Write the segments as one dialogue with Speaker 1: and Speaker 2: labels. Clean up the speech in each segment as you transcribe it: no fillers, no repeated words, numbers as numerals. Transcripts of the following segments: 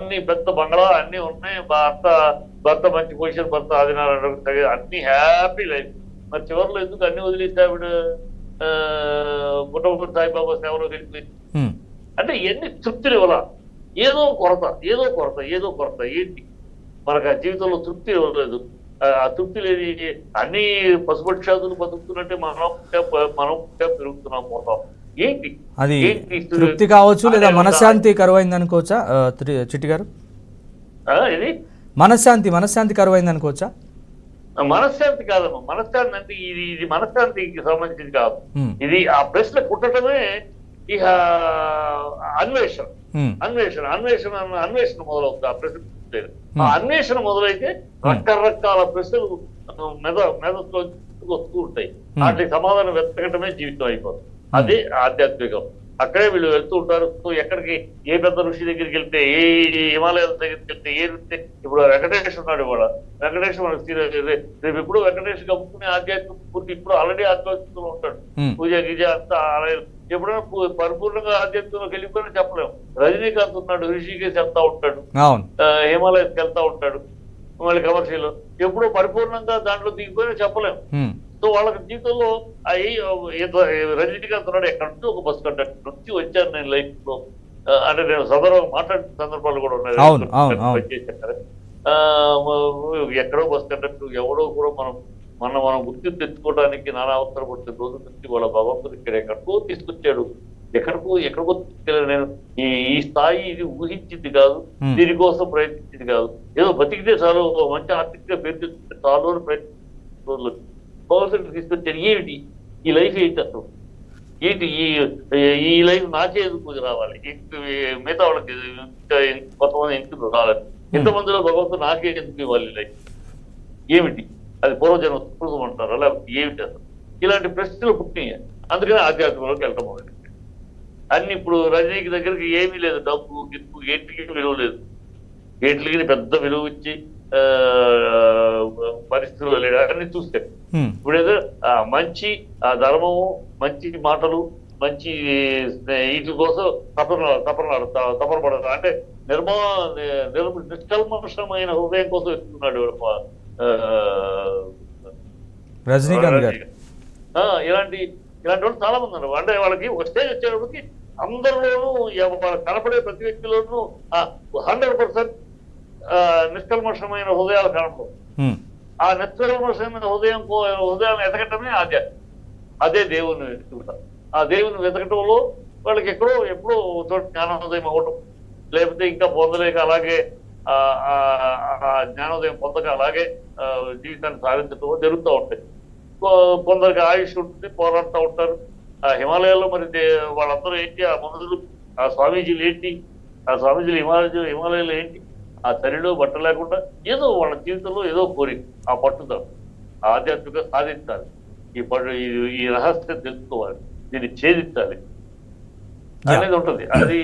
Speaker 1: అన్ని పెద్ద బంగ్లా అన్ని ఉన్నాయి, భర్త భర్త మంచి పొజిషన్, భర్త ఆదినారాయణ అన్ని హ్యాపీ లైఫ్. మరి చివరిలో ఎందుకు అన్ని వదిలేస్తే ఆవిడ పుట్టపూడి సాయిబాబా సేవలో వెళ్ళిపోయింది?
Speaker 2: ఉమ్,
Speaker 1: అంటే ఎన్ని తృప్తిని ఇవ్వాల, ఏదో కొరత ఏదో కొరత ఏదో కొరత ఏంటి మనకు ఆ జీవితంలో తృప్తి ఇవ్వలేదు. ఆ తృప్తి లేని అన్ని పశుపక్షాదులు బతుకుతున్నట్టే మనం పెరుగుతున్నాం పోతాం. ఏంటి
Speaker 2: అది
Speaker 1: ఏంటి
Speaker 2: తృప్తి కావచ్చు లేదా మనశ్శాంతి కరువైంది అనుకోవచ్చా చిట్టి గారు?
Speaker 1: ఇది
Speaker 2: మనశ్శాంతి కరువైంది అనుకోవచ్చా?
Speaker 1: మనశ్శాంతి కాదమ్మా. మనశ్శాంతి అంటే ఇది మనశ్శాంతికి సంబంధించింది కాదు.
Speaker 2: ఉమ్,
Speaker 1: ఇది ఆ ప్రశ్న కుట్టడమే ఇక అన్వేషణ
Speaker 2: ఉమ్,
Speaker 1: అన్వేషణ అన్వేషణ అన్వేషణ మొదలవుతుంది. ఆ ప్రశ్న ఆ అన్వేషణ మొదలైతే రకరకాల ప్రశ్నలు మెదడులో వస్తూ ఉంటాయి. వాటికి సమాధానం వెతకటమే జీవితం అయిపోతుంది. అదే ఆధ్యాత్మికం. అక్కడే వీళ్ళు వెళ్తూ ఉంటారు. ఎక్కడికి ఏ పెద్ద ఋషి దగ్గరికి వెళ్తే, ఏ హిమాలయాల దగ్గరికి వెళ్తే, ఏ ఋషి ఇప్పుడు వెంకటేష్ ఉన్నాడు. ఇవాళ వెంకటేష్ మనకి రేపు ఇప్పుడు వెంకటేష్ కమ్ముకునే ఆధ్యాత్మిక పూర్తి ఇప్పుడు ఆల్రెడీ ఆధ్యాత్మికంలో ఉంటాడు. పూజ గీజ అంతా ఎప్పుడైనా పరిపూర్ణంగా ఆధ్యాత్మికంలోకి వెళ్ళిపోయినా చెప్పలేము. రజనీకాంత్ ఉన్నాడు, ఋషికేశ్ వెళ్తా ఉంటాడు, హిమాలయాస్కి వెళ్తా ఉంటాడు, మళ్ళీ కమర్షియల్ ఎప్పుడో పరిపూర్ణంగా దాంట్లో దిగిపోయినా చెప్పలేము. సో వాళ్ళకి జీవితంలో రజనీకాంత్ ఉన్నాడు, ఎక్కడ నుంచి ఒక బస్ కండక్టర్ నుంచి వచ్చాను నేను లైఫ్ లో అంటే నేను మాట్లాడిన సందర్భాలు కూడా ఉన్నాయి. ఎక్కడో బస్ కండక్టర్ ఎవడో కూడా మనం గుర్తు తెచ్చుకోవడానికి నానా అవసరం పడుతుంది. రోజు నుంచి వాళ్ళ భగవంతుడు ఇక్కడ ఎక్కడికో తీసుకొచ్చాడు. ఎక్కడికో తీసుకెళ్ళాను నేను. ఈ స్థాయి ఇది ఊహించింది కాదు, దీనికోసం ప్రయత్నించింది కాదు. ఏదో బతికితే చాలు, మంచి ఆర్థికంగా పేరు తెచ్చుకుంటే చాలు అని ప్రయత్నించిన భగవంతుడికి తీసుకొచ్చాడు. ఏమిటి ఈ లైఫ్ ఏంటి అసలు? ఏంటి ఈ లైఫ్ నాకే ఎందుకు రావాలి? మిగతా వాళ్ళకి కొంతమంది ఎందుకు రావాలి? ఎంతమందిలో భగవంతుడు నాకే ఎందుకు ఇవ్వాలి లైఫ్? ఏమిటి అది? పూర్వజన్మ సుకృతం అంటారు, లేకపోతే ఏమిటి అసలు? ఇలాంటి ప్రశ్నలు పుట్టినాయి. అందుకనే ఆధ్యాత్మికంలోకి వెళ్ళటం మొదలు. అన్ని ఇప్పుడు రజనీకి దగ్గరికి ఏమీ లేదు, డబ్బు గిప్పు గేట్లకి విలువ లేదు. గేట్లకి పెద్ద విలువ ఇచ్చి పరిస్థితులు లేడు. అన్ని చూస్తే ఇప్పుడు ఏదో మంచి ధర్మము, మంచి మాటలు, మంచి వీటి కోసం తపన పడతారు. అంటే నిష్కల్మషమైన హృదయం కోసం ఎత్తుకున్నాడు
Speaker 2: రజనీకాంత్ గారు.
Speaker 1: ఇలాంటి వాళ్ళు చాలా మంది ఉన్నారు. అంటే వాళ్ళకి స్టేజ్ వచ్చేటప్పటికి అందరిలోనూ కనపడే ప్రతి వ్యక్తిలోనూ 100% నిష్కల్మషమైన హృదయాలు కనపడవు. ఆ నిష్కల్మషమైన హృదయాన్ని ఎతకటమే అదే దేవుని వెతుకుతారు. ఆ దేవుని వెతకటంలో వాళ్ళకి ఎప్పుడో చోట జ్ఞానోదయం అవ్వటం, లేకపోతే ఇంకా పొందలేక అలాగే జ్ఞానోదయం పొందక అలాగే జీవితాన్ని సాధించటం జరుగుతూ ఉంటాయి. కొందరికి ఆయుష్ ఉంటుంది, పోరాడుతూ ఉంటారు. ఆ హిమాలయాల్లో మరి వాళ్ళందరూ ఏంటి, ఆ మనుషులు, ఆ స్వామీజీలు ఏంటి, ఆ స్వామీజీలు హిమాలయాలు ఏంటి, ఆ చలిలో బట్ట లేకుండా ఏదో వాళ్ళ జీవితంలో ఏదో కోరిక, ఆ పట్టుదల ఆధ్యాత్మిక సాధించాలి. ఈ రహస్యం తెలుసుకోవాలి, దీన్ని ఛేదించాలి అనేది ఉంటుంది. అది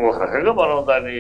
Speaker 1: ఒక రకంగా మనం దాన్ని